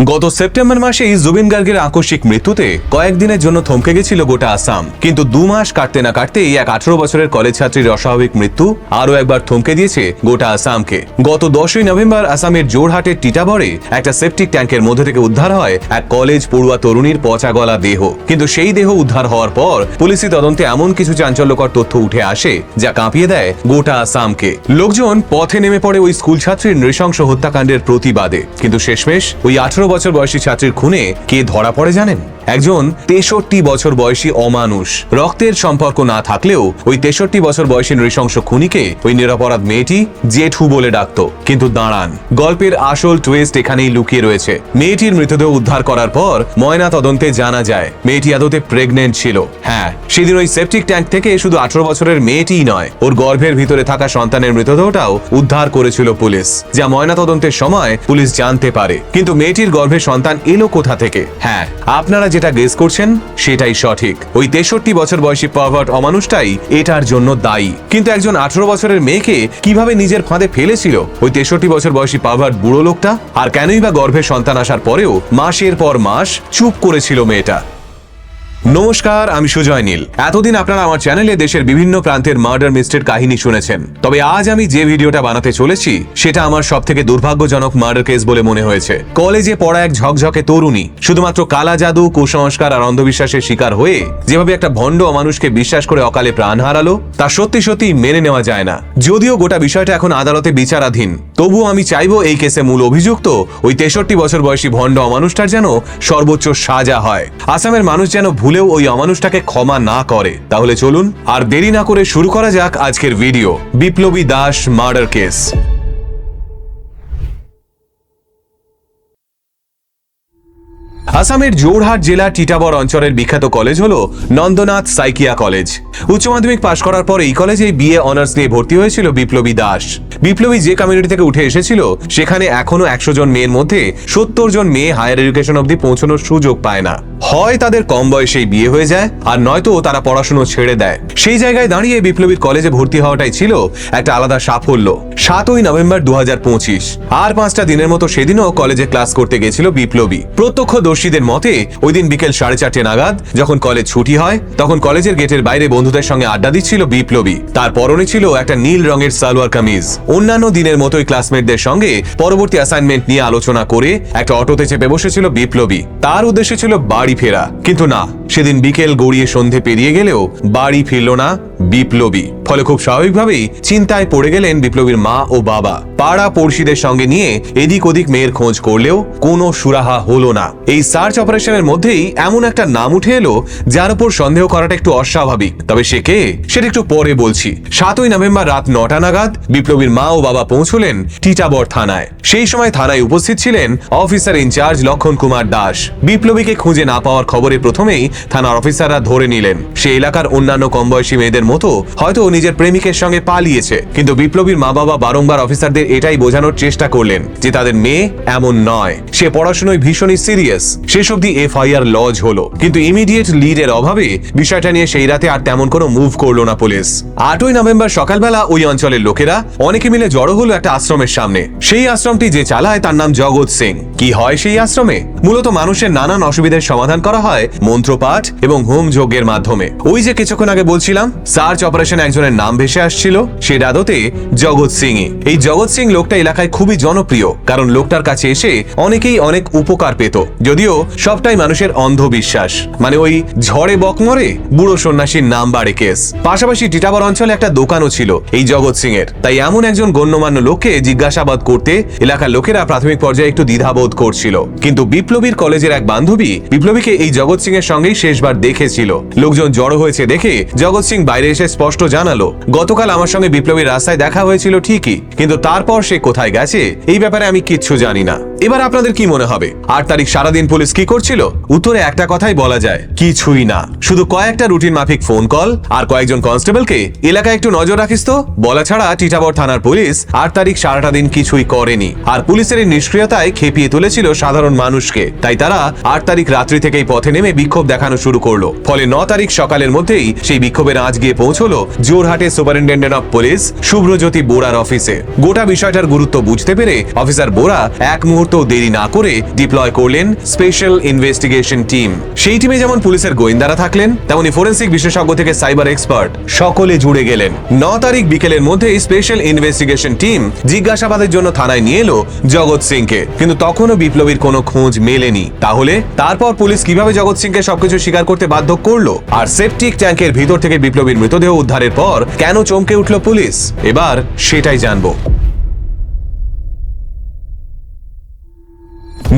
গত সেপ্টেম্বর মাসেই জুবিন গার্গের আকস্মিক মৃত্যুতে কয়েকদিনের জন্য থমকে গেছিল গোটা আসাম। কিন্তু 2 মাস কাটতে না কাটতেই এক 18 বছরের কলেজ ছাত্রীর অস্বাভাবিক মৃত্যু আরও একবার থমকে দিয়েছে গোটা আসামকে। গত 10ই নভেম্বর আসামের জোরহাটের টিটাবরে একটা সেপটিক ট্যাঙ্কের মধ্যে থেকে উদ্ধার হয় এক কলেজ পড়ুয়া তরুণীর পচা গলা দেহ। কিন্তু সেই দেহ উদ্ধার হওয়ার পর পুলিশি তদন্তে এমন কিছু চাঞ্চল্যকর তথ্য উঠে আসে যা কাঁপিয়ে দেয় গোটা আসামকে। লোকজন পথে নেমে পড়ে ওই স্কুল ছাত্রীর নৃশংস হত্যাকাণ্ডের প্রতিবাদে। কিন্তু শেষমেশ ওই 18 বছর বয়সী ছাত্রীর খুনে কে ধরা পড়ে জানেন? একজন 63 বছর বয়সী অমানুষ। রক্তের সম্পর্ক না থাকলেও ওই 63 বছর বয়সী নৃশংস খুনিকে ওই নিরপরাধ মেয়েটি জেঠু বলে ডাকত। কিন্তু দাঁড়ান, গল্পের আসল টুইস্ট এখানেই লুকিয়ে রয়েছে। মেয়েটির মৃতদেহ উদ্ধার করার পর ময়না তদন্তে জানা যায় মেয়েটি আদতে প্রেগনেন্ট ছিল। হ্যাঁ, সেদিন ওই সেপটিক ট্যাঙ্ক থেকে শুধু 18 বছরের মেয়েটিই নয়, ওর গর্ভের ভিতরে থাকা সন্তানের মৃতদেহটাও উদ্ধার করেছিল পুলিশ, যা ময়না তদন্তের সময় পুলিশ জানতে পারে। কিন্তু মেয়েটির গর্ভে সন্তান এলো কোথা থেকে? হ্যাঁ, আপনারা যেটা গেস করছেন সেটাই সঠিক। ওই 63 বছর বয়সী পারভার্ট অমানুষটাই এটার জন্য দায়ী। কিন্তু একজন 18 বছরের মেয়েকে কিভাবে নিজের ফাঁদে ফেলেছিল ওই 63 বছর বয়সী পারভার্ট বুড়ো লোকটা? আর কেনই বা গর্ভে সন্তান আসার পরেও মাসের পর মাস চুপ করেছিল মেয়েটা? নমস্কার, আমি সুজয় নীল। এতদিন আপনারা আমার চ্যানেলে দেশের বিভিন্ন প্রান্তের মার্ডার মিস্ট্রির কাহিনী শুনেছেন। তবে আজ আমি যে ভিডিওটা বানাতে চলেছি সেটা আমার সবথেকে দুর্ভাগ্যজনক মার্ডার কেস বলে মনে হয়েছে। কলেজে পড়া এক ঝকঝকে তরুণী শুধুমাত্র কালা জাদু, কুসংস্কার আর অন্ধবিশ্বাসের শিকার হয়ে যেভাবে একটা ভণ্ড মানুষকে বিশ্বাস করে অকালে প্রাণ হারালো, তা সত্যি সত্যি মেনে নেওয়া যায় না। যদিও গোটা বিষয়টা এখন আদালতে বিচারাধীন, তবুও আমি চাইবো এই কেসে মূল অভিযুক্ত ওই 63 বছর বয়সী ভণ্ড অমানুষটার যেন সর্বোচ্চ সাজা হয়। আসামের মানুষ যেন ভুলেও ওই অমানুষটাকে ক্ষমা না করে। তাহলে চলুন আর দেরি না করে শুরু করা যাক আজকের ভিডিও, বিপ্লবী দাস মার্ডার কেস। আসামের জোরহাট জেলার টিটাবর অঞ্চলের বিখ্যাত কলেজ হলো নন্দনাথ সাইকিয়া কলেজ। উচ্চ মাধ্যমিক পাশ করার পর এই কলেজে বিএ অনার্স নিয়ে ভর্তি হয়েছিল বিপ্লবী দাস। বিপ্লবী যে কমিউনিটি থেকে উঠে এসেছিল সেখানে এখনো 100 জন মেয়ের মধ্যে 70 জন মেয়ে হায়ার এডুকেশন অবধি পৌঁছানোর সুযোগ পায় না। হয় তাদের কম বয়সেই বিয়ে হয়ে যায়, আর নয়তো তারা পড়াশুনো ছেড়ে দেয়। সেই জায়গায় দাঁড়িয়ে বিপ্লবীর কলেজে ভর্তি হওয়াটাই ছিল একটা আলাদা সাফল্য। 7ই নভেম্বর 2025, আর 5টা দিনের মতো সেদিনও কলেজে ক্লাস করতে গেছিল বিপ্লবী। প্রত্যক্ষদর্শীদের মতে ওই দিন বিকেল 4:30 নাগাদ যখন কলেজ ছুটি হয়, তখন কলেজের গেটের বাইরে বন্ধুদের সঙ্গে আড্ডা দিচ্ছিল বিপ্লবী। তার পরনে ছিল একটা নীল রঙের সালোয়ার কামিজ। অন্যান্য দিনের মতোই ক্লাসমেটদের সঙ্গে পরবর্তী অ্যাসাইনমেন্ট নিয়ে আলোচনা করে একটা অটোতে চেপে বসেছিল বিপ্লবী। তার উদ্দেশ্য ছিল বাড়ি ফেরা। কিন্তু না, সেদিন বিকেল গড়িয়ে সন্ধে পেরিয়ে গেলেও বাড়ি ফিরল না বিপ্লবী। ফলে খুব স্বাভাবিকভাবেই চিন্তায় পড়ে গেলেন বিপ্লবীর মা ও বাবা। পাড়া পড়শিদের সঙ্গে নিয়ে এদিক ওদিক মেয়ের খোঁজ করলেও কোনো সুরাহা হলো না। এই সার্চ অপারেশনের মধ্যেই এমন একটা নাম উঠে এলো যার উপর সন্দেহ করাটা একটু অস্বাভাবিক। তবে সে কে সেটা একটু পরে বলছি। 7ই নভেম্বর রাত 9টা নাগাদ বিপ্লবীর মা ও বাবা পৌঁছলেন টিটাবর থানায়। সেই সময় থানায় উপস্থিত ছিলেন অফিসার ইনচার্জ লক্ষণ কুমার দাস। বিপ্লবীকে খুঁজে না পাওয়ার খবরে প্রথমেই থানার অফিসাররা ধরে নিলেন সে এলাকার অন্যান্য কম বয়সী মেয়েদের মতো হয়তো নিজের প্রেমিকের সঙ্গে পালিয়েছে। কিন্তু বিপ্লবীর মা বাবা বারংবার অফিসারদের এটাই বোঝানোর চেষ্টা করলেন যে তাদের মেয়ে এমন নয়, সে পড়াশোনায় ভীষণই সিরিয়াস। শেষ অবধি এফআইআর লজ হলো, কিন্তু ইমিডিয়েট লিডের অভাবে বিষয়টা নিয়ে সেই রাতে আর তেমন কোনো মুভ করলো না পুলিশ। 8ই নভেম্বর সকালবেলা ওই অঞ্চলের লোকেরা অনেকে মিলে জড়ো হলো একটা আশ্রমের সামনে। সেই আশ্রমটি যে চালায় তার নাম জগৎ সিং। কি হয় সেই আশ্রমে? মূলত মানুষের নানান অসুবিধার সমাধান করা হয় মন্ত্রপাঠ এবং হোম যজ্ঞের মাধ্যমে। ওই যে কিছুক্ষণ আগে বলছিলাম সার্চ অপারেশন একজনের নাম ভেসে আসছিল, সে আদতে জগৎ সিং। এই জগৎ সিং লোকটা এলাকায় খুবই জনপ্রিয়, কারণ লোকটার কাছে এসে অনেকেই অনেক উপকার পেত। যদিও সবটাই মানুষের অন্ধবিশ্বাস, মানে ওই ঝড়ে বক মরে বুড়ো সন্ন্যাসীর নাম বাড়ে কেস। পাশাপাশি টিটাবর অঞ্চলে একটা দোকানও ছিল এই জগৎ সিং এর। তাই এমন একজন গণ্যমান্য লোককে জিজ্ঞাসাবাদ করতে এলাকার লোকেরা প্রাথমিক পর্যায়ে একটু দ্বিধাবোধ করছিল। কিন্তু বিপ্লবীর কলেজের এক বান্ধবী বিপ্লবীকে এই জগৎ সিং এর সঙ্গেই শেষবার দেখেছিল। লোকজন জড়ো হয়েছে দেখে জগৎ সিং বাইরে এসে স্পষ্ট জানালো, গতকাল আমার সঙ্গে বিপ্লবীর রাস্তায় দেখা হয়েছিল ঠিকই, কিন্তু তারপর সে কোথায় গেছে এই ব্যাপারে আমি কিচ্ছু জানি না। এবার আপনাদের কি মনে হবে 8 তারিখ সারাদিন পুলিশ কি করছিল? উত্তরে একটা কথাই বলা যায়, কিছুই না। শুধু কয়েকটা রুটিন মাফিক ফোন কল আর কয়েকজন কনস্টেবলকে এলাকায় একটু নজর রাখিস তো বলা ছাড়া টিটাবর থানার পুলিশ 8 তারিখ সারাটা দিন কিছুই করেনি। আর পুলিশের এই নিষ্ক্রিয়তায় খেপিয়ে তুলেছিল সাধারণ মানুষকে। তাই তারা 8 তারিখ রাত্রি থেকেই পথে নেমে বিক্ষোভ দেখানো শুরু করলো। ফলে 9 তারিখ সকালের মধ্যেই সেই বিক্ষোভের আঁচ গিয়ে পৌঁছলো জোরহাটের সুপারিনটেন্ডেন্ট অফ পুলিশ শুভ্রজ্যোতি বোরার অফিসে। গোটা বিষয়টার গুরুত্ব বুঝতে পেরে অফিসার বোরা এক মুহূর্তে মুহূর্ত দেরি না করে ডিপ্লয় করলেন স্পেশাল ইনভেস্টিগেশন টিম। সেই টিমে যেমন পুলিশের গোয়েন্দারা থাকলেন, তেমনি ফরেন্সিক বিশেষজ্ঞ থেকে সাইবার এক্সপার্ট সকলে জুড়ে গেলেন। 9 তারিখ বিকেলের মধ্যে স্পেশাল ইনভেস্টিগেশন টিম জিজ্ঞাসাবাদের জন্য থানায় নিয়ে এলো জগৎ সিংকে, কিন্তু তখনও বিপ্লবীর কোনো খোঁজ মেলেনি। তাহলে তারপর পুলিশ কিভাবে জগৎ সিংকে সবকিছু স্বীকার করতে বাধ্য করলো? আর সেপটিক ট্যাঙ্কের ভিতর থেকে বিপ্লবীর মৃতদেহ উদ্ধারের পর কেন চমকে উঠল পুলিশ? এবার সেটাই জানবো।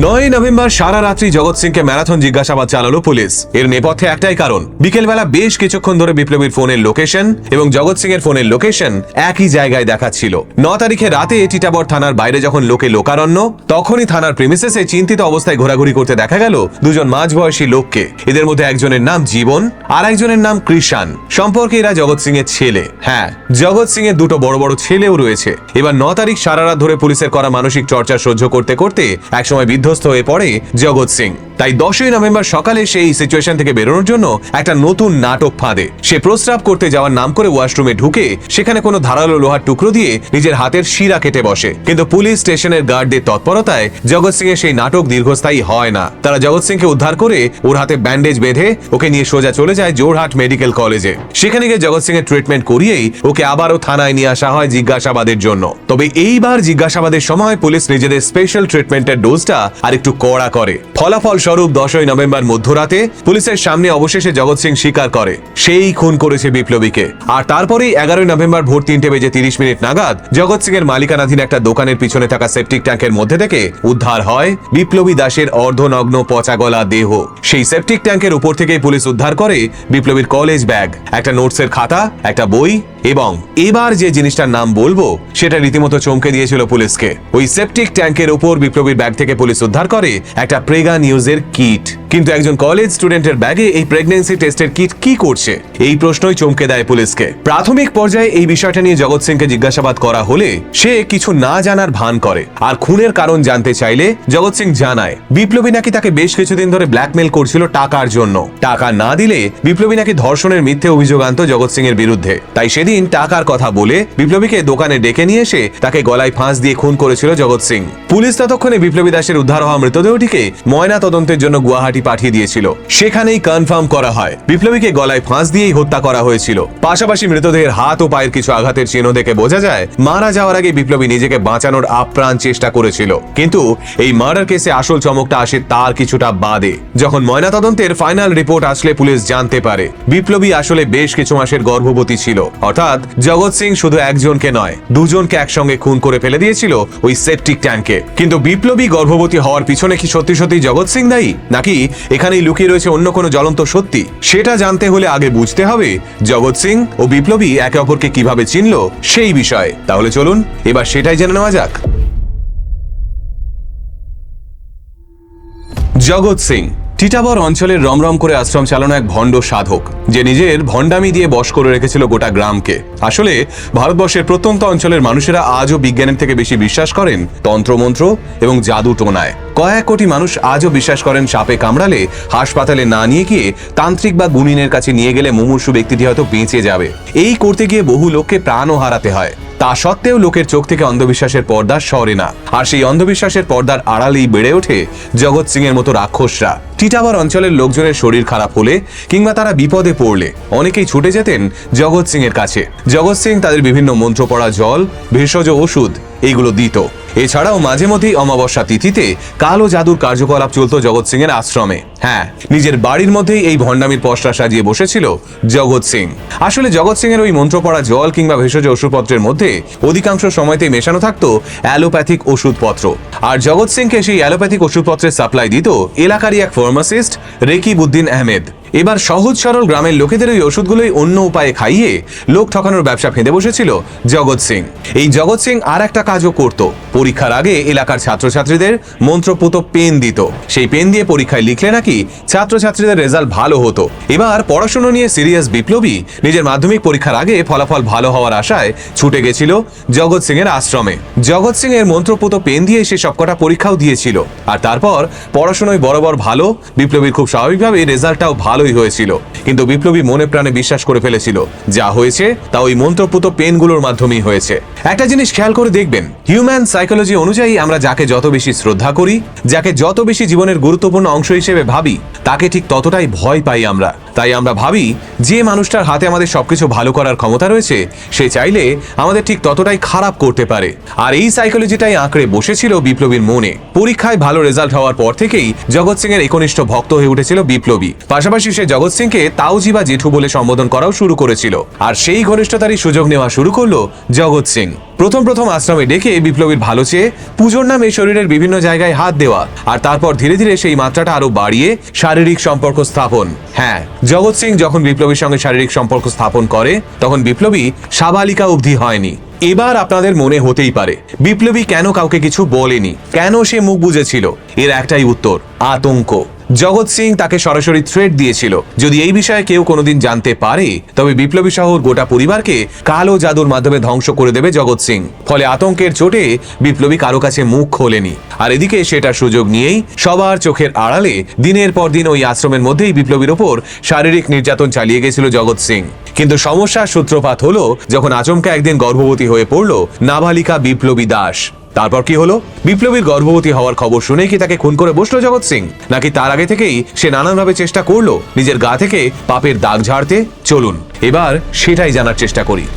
9 নভেম্বর সারা রাত্রি জগৎ সিংকে ম্যারাথন জিজ্ঞাসাবাদ চালালো পুলিশ। এর নেপথ্যে একটাই কারণ, বিকেলবেলা বেশ কিছুক্ষণ ধরে বিপ্লবীর ফোনের লোকেশন এবং জগৎ সিং এর ফোনের লোকেশন একই জায়গায় দেখাচ্ছিল। 9 তারিখে রাতে টিটাবর থানার বাইরে যখন লোকে লোকারণ্য, তখনই থানার প্রিমিসেসে চিন্তিত অবস্থায় ঘোরাঘুরি করতে দেখা গেল দুজন মাঝবয়সী লোককে। এদের মধ্যে একজনের নাম জীবন আর একজনের নাম কৃষাণ। সম্পর্কে এরা জগৎ সিং এর ছেলে। হ্যাঁ, জগৎ সিং এর দুটো বড় বড় ছেলেও রয়েছে। এবার 9 তারিখ সারা রাত ধরে পুলিশের করা মানসিক চর্চা সহ্য করতে করতে একসময় বিধ্বস্ত হয়ে পড়ে জগৎ সিং। তাই 10 নভেম্বর সকালে সেই সিচুয়েশন থেকে বেরোনোর জন্য একটা নতুন নাটক ফাঁদে। সে প্রস্রাব করতে যাওয়ার নাম করে ওয়াশরুমে ঢুকে সেখানে কোনো ধারালো লোহার টুকরো দিয়ে নিজের হাতের শিরা কেটে বসে। কিন্তু পুলিশ স্টেশনের গার্ডদের তৎপরতায় জগৎ সিং এর সেই নাটক দীর্ঘস্থায়ী হয় না। তারা জগৎ সিংকে উদ্ধার করে ওর হাতে ব্যান্ডেজ বেঁধে ওকে নিয়ে সোজা চলে যায় জোরহাট মেডিকেল কলেজে। সেখানে গিয়ে জগৎ সিং এর ট্রিটমেন্ট করিয়েই ওকে আবারও থানায় নিয়ে আসা হয় জিজ্ঞাসাবাদের জন্য। তবে এইবার জিজ্ঞাসাবাদের সময় পুলিশ নিজেদের স্পেশাল ট্রিটমেন্টের ডোজটা আরেকটু কড়া করে। ফলাফল স্বরূপ 10 নভেম্বর মধ্যরাতে পুলিশের সামনে অবশেষে জগৎ সিং স্বীকার করে সেই খুন করেছে বিপ্লবীকে। আর তারপরেই 11 নভেম্বর ভোর 3:30 নাগাদ জগৎ সিং এর মালিকানাধীন একটা দোকানের পিছনে থাকা সেপটিক ট্যাঙ্কের মধ্যে থেকে উদ্ধার হয় বিপ্লবী দাসের অর্ধনগ্ন পচাগলা দেহ। সেই সেপটিক ট্যাঙ্কের উপর থেকেই পুলিশ উদ্ধার করে বিপ্লবীর কলেজ ব্যাগ, একটা নোটসের খাতা, একটা বই এবং এবার যে জিনিসটার নাম বলবো সেটা রীতিমতো চমকে দিয়েছিল পুলিশকে। ওই সেপটিক ট্যাঙ্কের উপর বিপ্লবীর ব্যাগ থেকে পুলিশ উদ্ধার করে একটা প্রেগা নিউজের কিট। কিন্তু একজন কলেজ স্টুডেন্টের ব্যাগে এই প্রেগন্যান্সি টেস্টের কিট কি করছে? এই প্রশ্নই চমকে দেয় পুলিশকে। প্রাথমিক পর্যায়ে এই বিষয়টা নিয়ে জগৎ সিংকে জিজ্ঞাসাবাদ করা হলে সে কিছু না জানার ভান করে। আর খুনের কারণ জানতে চাইলে জগৎ সিং জানায় বিপ্লবী নাকি তাকে বেশ কিছুদিন ধরে ব্ল্যাকমেল করছিল টাকার জন্য। টাকা না দিলে বিপ্লবী নাকি ধর্ষণের মিথ্যে অভিযোগ আনত জগৎ সিং এর বিরুদ্ধে। তাই সেদিন টাকার কথা বলে বিপ্লবীকে দোকানে ডেকে নিয়ে এসে তাকে গলায় ফাঁস দিয়ে খুন করেছিল জগৎ সিং। পুলিশ ততক্ষণে বিপ্লবী দাসের উদ্ধার হওয়া মৃতদেহটিকে ময়না তদন্তের জন্য গুয়াহাটি পাঠিয়ে দিয়েছিল। সেখানেই কনফার্ম করা হয় বিপ্লবীকে গলায় ফাঁস দিয়েই হত্যা করা হয়েছিল। পাশাপাশি মৃতদেহের হাত ও পায়ের কিছু আঘাতের চিহ্ন দেখে বোঝা যায় মারা যাওয়ার আগে বিপ্লবী নিজেকে বাঁচানোর আপ্রাণ চেষ্টা করেছিল। কিন্তু এই মার্ডার কেসে আসল চমকটা আসে তার কিছুটা বাদে। যখন ময়না তদন্তের ফাইনাল রিপোর্ট আসলে পুলিশ জানতে পারে বিপ্লবী আসলে বেশ কিছু মাসের গর্ভবতী ছিল। অর্থাৎ জগৎ সিং শুধু একজনকে নয়, দুজনকে একসঙ্গে খুন করে ফেলে দিয়েছিল ওই সেপটিক ট্যাঙ্কে। কিন্তু বিপ্লবী গর্ভবতী হওয়ার পিছনে কি সত্যি সত্যি জগৎ সিং দায়ী, নাকি এখানেই লুকিয়ে রয়েছে অন্য কোনো জ্বলন্ত সত্যি? সেটা জানতে হলে আগে বুঝতে হবে জগৎ সিং ও বিপ্লবী একে অপরকে কিভাবে চিনল সেই বিষয়ে। তাহলে চলুন এবার সেটাই জেনে নেওয়া যাক। জগৎ সিং টিটাবর অঞ্চলের রমরম করে আশ্রম চালানো এক ভণ্ড সাধক, যে নিজের ভণ্ডামি দিয়ে বশ করে রেখেছিল গোটা গ্রামকে। আসলে ভারতবর্ষের প্রত্যন্ত অঞ্চলের মানুষেরা আজও বিজ্ঞানের থেকে বেশি বিশ্বাস করেন তন্ত্রমন্ত্র এবং জাদু টোনায়। কয়েক কোটি মানুষ আজও বিশ্বাস করেন সাপে কামড়ালে হাসপাতালে না নিয়ে গিয়ে তান্ত্রিক বা গুণিনের কাছে নিয়ে গেলে মুমূর্ষু ব্যক্তিটি হয়তো বেঁচে যাবে। এই করতে গিয়ে বহু লোককে প্রাণও হারাতে হয়। তা সত্ত্বেও লোকের চোখ থেকে অন্ধবিশ্বাসের পর্দা সরে না। আর সেই অন্ধবিশ্বাসের পর্দার আড়ালেই বেড়ে ওঠে জগৎ সিং এর মতো রাক্ষসরা। টিটাবর অঞ্চলের লোকজনের শরীর খারাপ হলে কিংবা তারা বিপদে পড়লে অনেকেই ছুটে যেতেন জগৎ সিং এর কাছে। জগৎ সিং তাদের বিভিন্ন মন্ত্র পড়া জল, ভেষজ ওষুধ এইগুলো দিত। এছাড়াও মাঝে মধ্যেই অমাবস্যা তিথিতে কালো জাদুর কার্যকলাপ চলত জগৎ সিং এর আশ্রমে। হ্যাঁ, নিজের বাড়ির মধ্যেই এই ভণ্ডামির পসরা সাজিয়ে বসেছিল জগৎ সিং। আসলে জগৎ সিং এর ওই মন্ত্র পড়া জল কিংবা ভেষজ ওষুধপত্রের মধ্যে অধিকাংশ সময়তেই মেশানো থাকতো অ্যালোপ্যাথিক ওষুধপত্র। আর জগৎ সিংকে সেই অ্যালোপ্যাথিক ওষুধপত্রের সাপ্লাই দিত এলাকারই এক ফার্মাসিস্ট রেকিবউদ্দিন আহমেদ। এবার সহজ সরল গ্রামের লোকেদের ওই ওষুধগুলোই অন্য উপায়ে খাইয়ে লোক ঠকানোর ব্যবসা ফেঁদে বসেছিল জগৎ সিং। এই জগৎ সিং আর একটা কাজও করত। পরীক্ষার আগে এলাকার ছাত্রছাত্রীদের মন্ত্রপুত পেন দিত। সেই পেন দিয়ে পরীক্ষায় লিখলে নাকি ছাত্রছাত্রীদের রেজাল্ট ভালো হতো। এবার পড়াশোনা নিয়ে সিরিয়াস বিপ্লবী নিজের মাধ্যমিক পরীক্ষার আগে ফলাফল ভালো হওয়ার আশায় ছুটে গেছিল জগৎ সিং এর আশ্রমে। জগৎ সিং এর মন্ত্রপুত পেন দিয়ে সে সবকটা পরীক্ষাও দিয়েছিল। আর তারপর পড়াশোনায় বরাবর ভালো, বিপ্লবীর খুব স্বাভাবিকভাবে রেজাল্টটাও ভালো ভালোই হয়েছিল, কিন্তু বিপ্লবী মনে প্রাণে বিশ্বাস করে ফেলেছিল যা হয়েছে তা ওই মন্ত্রপুত পেনগুলোর মাধ্যমেই হয়েছে। একটা জিনিস খেয়াল করে দেখবেন, হিউম্যান সাইকোলজি অনুযায়ী আমরা যাকে যত বেশি শ্রদ্ধা করি, যাকে যত বেশি জীবনের গুরুত্বপূর্ণ অংশ হিসেবে ভাবি, তাকে ঠিক ততটাই ভয় পাই আমরা। তাই আমরা ভাবি যে মানুষটার হাতে আমাদের সবকিছু ভালো করার ক্ষমতা রয়েছে, সে চাইলে আমাদের ঠিক ততটাই খারাপ করতে পারে। আর এই সাইকোলজিটাই আঁকড়ে বসেছিল বিপ্লবীর মনে। পরীক্ষায় ভালো রেজাল্ট হওয়ার পর থেকেই জগৎ সিং এর একনিষ্ঠ ভক্ত হয়ে উঠেছিল বিপ্লবী। পাশাপাশি সে জগৎ সিংকে তাওজি বা জেঠু বলে সম্বোধন করাও শুরু করেছিল। আর সেই ঘনিষ্ঠতারই সুযোগ নেওয়া শুরু করলো জগৎ সিং। প্রথম আশ্রমে ডেকে বিপ্লবীর ভালো চেয়ে পুজোর নামে শরীরের বিভিন্ন জায়গায় হাত দেওয়া, আর তারপর ধীরে ধীরে সেই মাত্রাটা আরো বাড়িয়ে শারীরিক সম্পর্ক স্থাপন। হ্যাঁ, জগৎ সিং যখন বিপ্লবীর সঙ্গে শারীরিক সম্পর্ক স্থাপন করে তখন বিপ্লবী সাবালিকা অবধি হয়নি। এবার আপনাদের মনে হতেই পারে বিপ্লবী কেন কাউকে কিছু বলেনি, কেন সে মুখ বুজেছিল? এর একটাই উত্তর, আতঙ্ক। জগৎ সিং তাকে সরাসরি থ্রেট দিয়েছিল, যদি এই বিষয়ে কেউ কোনোদিন জানতে পারে তবে বিপ্লবী শহর গোটা পরিবারকে কালো জাদুর মাধ্যমে ধ্বংস করে দেবে জগৎ সিং। ফলে আতঙ্কের চোটে বিপ্লবী কারো কাছে মুখ খোলেনি। আর এদিকে সেটার সুযোগ নিয়েই সবার চোখের আড়ালে দিনের পর দিন ওই আশ্রমের মধ্যেই বিপ্লবীর ওপর শারীরিক নির্যাতন চালিয়ে গেছিল জগৎ সিং। কিন্তু সমস্যার সূত্রপাত হলো যখন আচমকা একদিন গর্ভবতী হয়ে পড়ল নাবালিকা বিপ্লবী দাস। তারপর কি হলো? বিপ্লবীর গর্ভবতী হওয়ার খবর শুনে কি তাকে খুন করে বসলো জগৎ সিং, নাকি তার আগে থেকেই সে নানানভাবে চেষ্টা করলো নিজের গা থেকে পাপের দাগ ঝাড়তে? চলুন এবার সেটাই জানার চেষ্টা করি।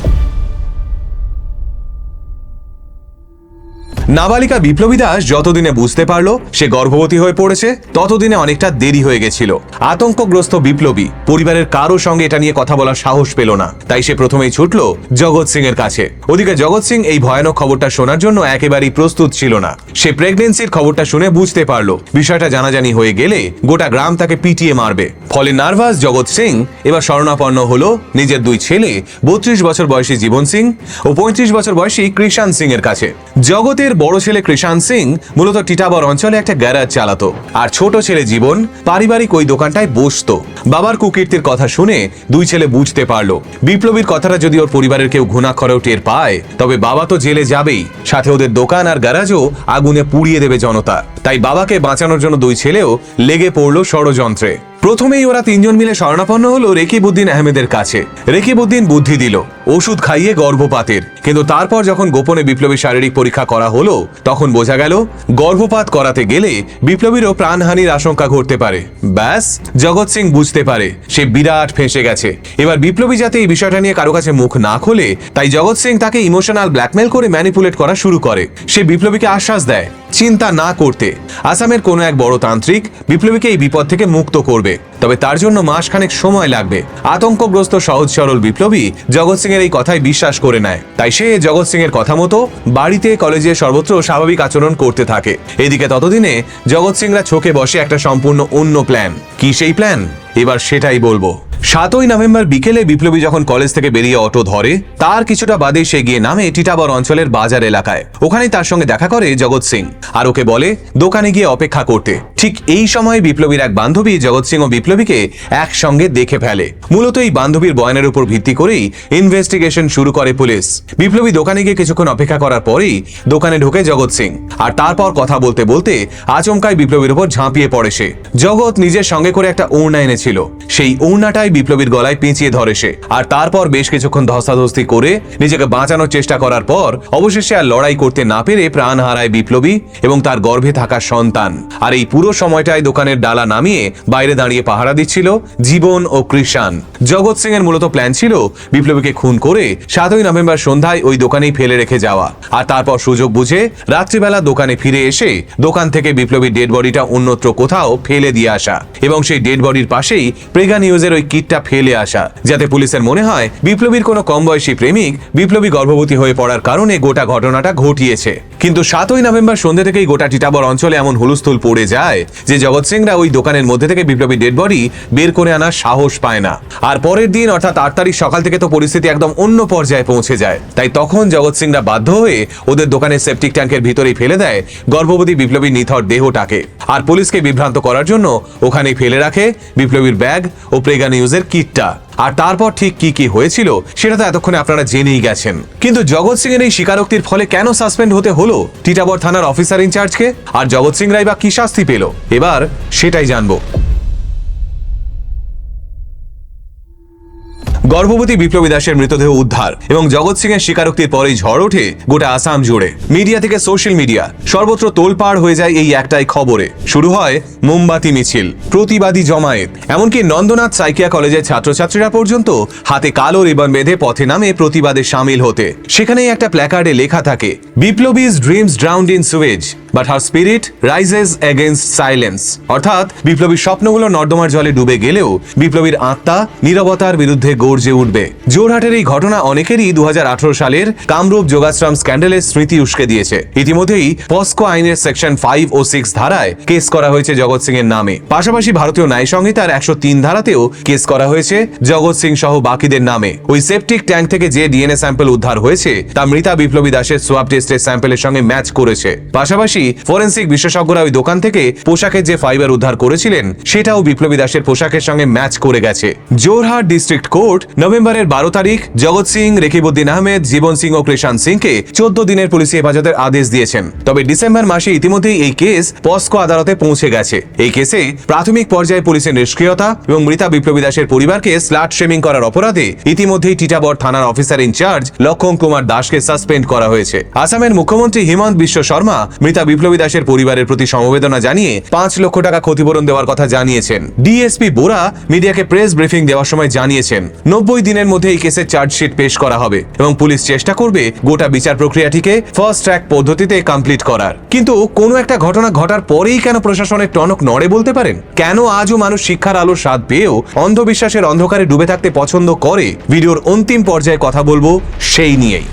নাবালিকা বিপ্লবী দাস যতদিনে বুঝতে পারলো সে গর্ভবতী হয়ে পড়েছে, ততদিনে অনেকটা দেরি হয়ে গেছিল। আতঙ্কগ্রস্ত বিপ্লবী পরিবারের কারো সঙ্গে এটা নিয়ে কথা বলার সাহস পেল না, তাই সে প্রথমেই ছুটল জগৎ সিং এর কাছে। ওদিকে জগৎ সিং এই ভয়ানক খবরটা শোনার জন্য একেবারেই প্রস্তুত ছিল না। সে প্রেগনেন্সির খবরটা শুনে বুঝতে পারলো বিষয়টা জানাজানি হয়ে গেলে গোটা গ্রাম তাকে পিটিয়ে মারবে। ফলে নার্ভাস জগৎ সিং এবার শরণাপন্ন হলো নিজের দুই ছেলে, 32 বছর বয়সী জীবন সিং ও 35 বছর বয়সী কৃষাণ সিং এর কাছে। জগতের বড় ছেলে কৃষাণ সিং মূলত টিটাবর অঞ্চলে একটা গ্যারাজ চালাতো, আর ছোট ছেলে জীবন পারিবারিক ওই দোকানটায় বসতো। বাবার কুকীর্তির কথা শুনে দুই ছেলে বুঝতে পারলো বিপ্লবীর কথাটা যদি ওর পরিবারের কেউ ঘুণাক্ষরেও টের পায় তবে বাবা তো জেলে যাবেই, সাথে ওদের দোকান আর গ্যারাজও আগুনে পুড়িয়ে দেবে জনতা। তাই বাবাকে বাঁচানোর জন্য দুই ছেলেও লেগে পড়লো ষড়যন্ত্রে। প্রথমেই ওরা তিনজন মিলে শরণাপন্ন হলো রেকিবউদ্দিন আহমেদের কাছে। রেকিবউদ্দিন বুদ্ধি দিল ওষুধ খাইয়ে গর্ভপাতের, কিন্তু তারপর যখন গোপনে বিপ্লবী শারীরিক পরীক্ষা করা হলো তখন বোঝা গেল গর্ভপাত করাতে গেলে বিপ্লবীরও প্রাণহানির আশঙ্কা ঘটতে পারে। ব্যাস, জগৎ সিং বুঝতে পারে সে বিরাট ফেঁসে গেছে। এবার বিপ্লবী যাতে এই বিষয়টা নিয়ে কারো কাছে মুখ না খোলে তাই জগৎ সিং তাকে ইমোশনাল ব্ল্যাকমেল করে ম্যানিপুলেট করা শুরু করে। সে বিপ্লবীকে আশ্বাস দেয় চিন্তা না করতে, আসামের কোনো এক বড় তান্ত্রিক বিপ্লবীকে এই বিপদ থেকে মুক্ত করবে, তবে তার জন্য মাসখানেক সময় লাগবে। আতঙ্কগ্রস্ত সহজ সরল বিপ্লবী জগৎ সিং এর এই কথাই বিশ্বাস করে নেয়, তাই সে জগৎ সিং এর কথা মতো বাড়িতে কলেজে সর্বত্র স্বাভাবিক আচরণ করতে থাকে। এদিকে ততদিনে জগৎ সিংরা ছোকে বসে একটা সম্পূর্ণ অন্য প্ল্যান। কি সেই প্ল্যান? এবার সেটাই বলবো। 7ই নভেম্বর বিকেলে বিপ্লবী যখন কলেজ থেকে বেরিয়ে অটো ধরে তার কিছুটা বাদে সে গিয়ে নামে টিটাবর অঞ্চলের বাজার এলাকায়। ওখানেই তার সঙ্গে দেখা করে জগৎ সিং আর ওকে বলে দোকানে গিয়ে অপেক্ষা করতে। ঠিক এই সময় বিপ্লবীর এক বান্ধবী জগৎ সিং ও বিপ্লবীকে একসঙ্গে দেখে ফেলে। মূলত এই বান্ধবীর বয়ানের উপর ভিত্তি করেই ইনভেস্টিগেশন শুরু করে পুলিশ। বিপ্লবী দোকানে গিয়ে কিছুক্ষণ অপেক্ষা করার পরেই দোকানে ঢোকে জগৎ সিং, আর তারপর কথা বলতে বলতে আচমকাই বিপ্লবীর উপর ঝাঁপিয়ে পড়ে সে। জগৎ নিজের সঙ্গে করে একটা ওড়না এনেছিল, সেই ওড়নাটাই বিপ্লবীর গলায় পেঁচিয়ে ধরে সে, আর তারপর বেশ কিছুক্ষণ ধস্তাধস্তি করে নিজেকে বাঁচানোর চেষ্টা করার পর অবশেষে আর লড়াই করতে না পেরে প্রাণ হারায় বিপ্লবী এবং তার গর্ভে থাকা সন্তান। আর এই পুরো সময়টায় দোকানের ডালা নামিয়ে বাইরে দাঁড়িয়ে পাহারা দিচ্ছিল জীবন ও কৃষাণ। জগৎ সিং এর মূলত প্ল্যান ছিল বিপ্লবীকে খুন করে 7ই নভেম্বর সন্ধ্যায় ওই দোকানেই ফেলে রেখে যাওয়া, আর তারপর সুযোগ বুঝে রাত্রিবেলা দোকানে ফিরে এসে দোকান থেকে বিপ্লবীর ডেড বডিটা অন্যত্র কোথাও ফেলে দিয়ে আসা এবং সেই ডেড বডির পাশেই প্রেগা নিউজের ওই কিটটা ফেলে আসা, যাতে পুলিশের মনে হয় বিপ্লবীর কোনো কম বয়সী প্রেমিক বিপ্লবী গর্ভবতী হয়ে পড়ার কারণে গোটা ঘটনাটা ঘটিয়েছে। কিন্তু 7ই নভেম্বর সন্ধ্যে থেকেই গোটা টিটাবর অঞ্চলে এমন হুলস্থুল পড়ে যায় যে জগৎ সিংরা ওই দোকানের মধ্যে থেকে বিপ্লবী ডেড বডি বের করে আনার সাহস পায় না। আর পরের দিন অর্থাৎ 8 তারিখ সকাল থেকে তো পরিস্থিতি একদম অন্য পর্যায়ে পৌঁছে যায়। তাই তখন জগৎ সিংরা বাধ্য হয়ে ওদের দোকানের সেপটিক ট্যাঙ্কের ভিতরেই ফেলে দেয় গর্ভবতী বিপ্লবীর নিথর দেহটাকে, আর পুলিশকে বিভ্রান্ত করার জন্য ওখানেই ফেলে রাখে বিপ্লবীর ব্যাগ ও প্রেগা নিউজের কিটটা। আর তারপর ঠিক কি কি হয়েছিল সেটা তো এতক্ষণে আপনারা জেনেই গেছেন। কিন্তু জগৎ সিং এর এই স্বীকারোক্তির ফলে কেন সাসপেন্ড হতে হলো টিটাবর থানার অফিসার ইনচার্জকে, আর জগৎ সিং রাই বা কি শাস্তি পেল, এবার সেটাই জানবো। গর্ভবতী বিপ্লবী দাসের মৃতদেহ উদ্ধার এবং জগৎ সিং এর স্বীকারোক্তির পরেই ঝড় ওঠে গোটা আসাম জুড়ে। মিডিয়া থেকে সোশ্যাল মিডিয়া সর্বত্র তোলপাড় হয়ে যায় এই একটাই খবরে। শুরু হয় মোমবাতি মিছিল, প্রতিবাদী জমায়েত, এমনকি নন্দনাথ সাইকিয়া কলেজের ছাত্রছাত্রীরা পর্যন্ত হাতে কালো রিবন বেঁধে পথে নামে প্রতিবাদে সামিল হতে। সেখানেই একটা প্ল্যাকার্ডে লেখা থাকে, বিপ্লবীজ dreams drowned in sewage but her spirit rises against silence. অর্থাৎ বিপ্লবীর স্বপ্নগুলো নর্দমার জলে ডুবে গেলেও বিপ্লবীর আত্মা নীরবতার বিরুদ্ধে গর্জে উঠবে। জোরহাটের এই ঘটনা অনেকেরই 2018 সালের কামরূপ যোগাশ্রম স্ক্যান্ডালের স্মৃতি উস্কে দিয়েছে। ইতিমধ্যেই পস্কো আইনের সেকশন 5 ও 6 ধারায় কেস করা হয়েছে জগৎ সিং এর নামে। পাশাপাশি ভারতীয় ন্যায় সংহিতার 103 ধারাতেও কেস করা হয়েছে জগৎ সিং সহ বাকিদের নামে। ওই সেপটিক ট্যাঙ্ক থেকে যে ডিএনএ স্যাম্পল উদ্ধার হয়েছে তা মৃতা বিপ্লবী দাসের সোয়াব টেস্টের স্যাম্পলের সঙ্গে ম্যাচ করেছে। পাশাপাশি ফরেন্সিক বিশেষজ্ঞরা ওই দোকান থেকে পোশাকের যে ফাইবার উদ্ধার করেছিলেন সেটাও বিপ্লবী দাসের পোশাকের সঙ্গে ম্যাচ করে গেছে। জোরহাট ডিস্ট্রিক্ট কোর্ট নভেম্বরের 12 তারিখ জগৎ সিং, রেকিবউদ্দিন আহমেদ, জীবন সিং ও কৃষান্ত সিংকে 14 দিনের পুলিশি হেফাজতের আদেশ দিয়েছেন। তবে ডিসেম্বর মাসে ইতিমধ্যেই এই কেস পস্কো আদালতে পৌঁছে গেছে। এই কেসে প্রাথমিক পর্যায়ে পুলিশের নিষ্ক্রিয়তা এবং মৃতা বিপ্লবী দাসের পরিবারকে স্লাট শেমিং করার অপরাধে ইতিমধ্যেই টিটাগড় থানার অফিসার ইনচার্জ লক্ষণ কুমার দাসকে সাসপেন্ড করা হয়েছে। আসামের মুখ্যমন্ত্রী হিমন্ত বিশ্ব শর্মা মৃতা বিপ্লবী দাসের পরিবারের প্রতি সমবেদনা জানিয়ে 5 লক্ষ টাকা ক্ষতিপূরণ দেওয়ার কথা জানিয়েছেন। ডিএসপি বোরা মিডিয়াকে প্রেস ব্রিফিং দেওয়ার সময় জানিয়েছেন 90 দিনের মধ্যে এই কেসের চার্জশিট পেশ করা হবে এবং পুলিশ চেষ্টা করবে গোটা বিচার প্রক্রিয়াটিকে ফার্স্ট ট্র্যাক পদ্ধতিতে কমপ্লিট করার। কিন্তু কোনো একটা ঘটনা ঘটার পরেই কেন প্রশাসনের টনক নড়ে বলতে পারেন? কেন আজও মানুষ শিক্ষার আলোর স্বাদ পেয়েও অন্ধবিশ্বাসের অন্ধকারে ডুবে থাকতে পছন্দ করে? ভিডিওর অন্তিম পর্যায়ে কথা বলবো সেই নিয়েই।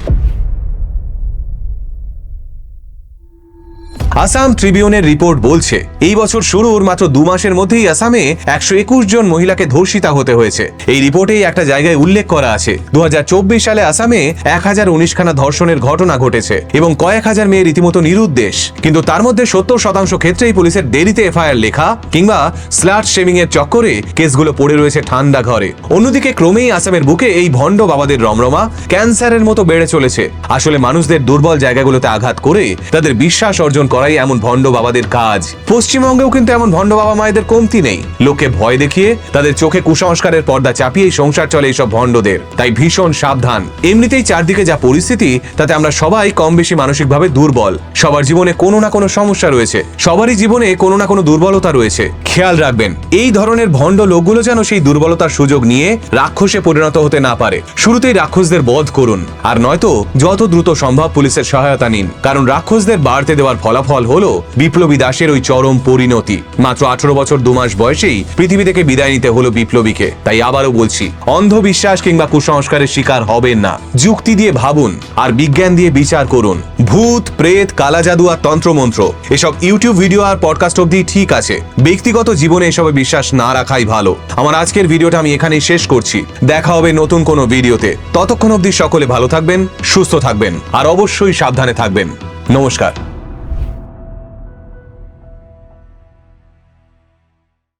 আসাম ট্রিবিউনের রিপোর্ট বলছে এই বছর শুরুর মাত্র 2 মাসের মধ্যেই আসামে 121 জন মহিলাকে ধর্ষিতা হতে হয়েছে। এই রিপোর্টেই একটা জায়গায় উল্লেখ করা আছে 2024 সালে আসামে 1019 খানা ধর্ষণের ঘটনা ঘটেছে এবং কয়েক হাজার মেয়ের রীতিমতো নিরুদ্দেশ। কিন্তু তার মধ্যে 70% ক্ষেত্রেই পুলিশের দেরিতে এফআইআর লেখা কিংবা স্লাট শেমিং এর চক্করে কেসগুলো পড়ে রয়েছে ঠান্ডা ঘরে। অন্যদিকে ক্রমেই আসামের বুকে এই ভণ্ড বাবাদের রমরমা ক্যান্সারের মতো বেড়ে চলেছে। আসলে মানুষদের দুর্বল জায়গাগুলোতে আঘাত করে তাদের বিশ্বাস অর্জন করাই এমন ভণ্ড বাবাদের কাজ। পশ্চিমবঙ্গেও কিন্তু এমন ভণ্ড বাবা মায়েদের কমতি নেই। লোককে ভয় দেখিয়ে তাদের চোখে কুসংস্কারের পর্দা চাপিয়ে সংসার চলে এইসব ভণ্ডদের। তাই ভীষণ সাবধান। এমনিতেই চারদিকে যা পরিস্থিতি তাতে আমরা সবাই কম বেশি মানসিকভাবে দুর্বল। সবার জীবনে কোনো না কোনো সমস্যা রয়েছে, সবারই জীবনে কোনো না কোনো দুর্বলতা রয়েছে। খেয়াল রাখবেন এই ধরনের ভণ্ড লোকগুলো যেন সেই দুর্বলতার সুযোগ নিয়ে রাক্ষসে পরিণত হতে না পারে। শুরুতেই রাক্ষসদের বধ করুন, আর নয়তো যত দ্রুত সম্ভব পুলিশের সহায়তা নিন। কারণ রাক্ষসদের বাড়তে দেওয়ার ফলাফল হলো বিপ্লবী দাসের ওই চরম পরিণতি। মাত্র 18 বছর 2 মাস বয়সেই পৃথিবী থেকে বিদায় নিতে হলো বিপ্লবীকে। তাই আবারও বলছি, অন্ধবিশ্বাস কিংবা কুসংস্কারের শিকার হবেন না। যুক্তি দিয়ে ভাবুন আর বিজ্ঞান দিয়ে বিচার করুন। ভূত, প্রেত, কালা জাদু আর তন্ত্রমন্ত্র এসব ইউটিউব ভিডিও আর পডকাস্ট অবধি ঠিক আছে, ব্যক্তিগত জীবনে এসবে বিশ্বাস না রাখাই ভালো। আমার আজকের ভিডিওটা আমি এখানেই শেষ করছি। দেখা হবে নতুন কোনো ভিডিওতে। ততক্ষণ অবধি সকলে ভালো থাকবেন, সুস্থ থাকবেন আর অবশ্যই সাবধানে থাকবেন। নমস্কার।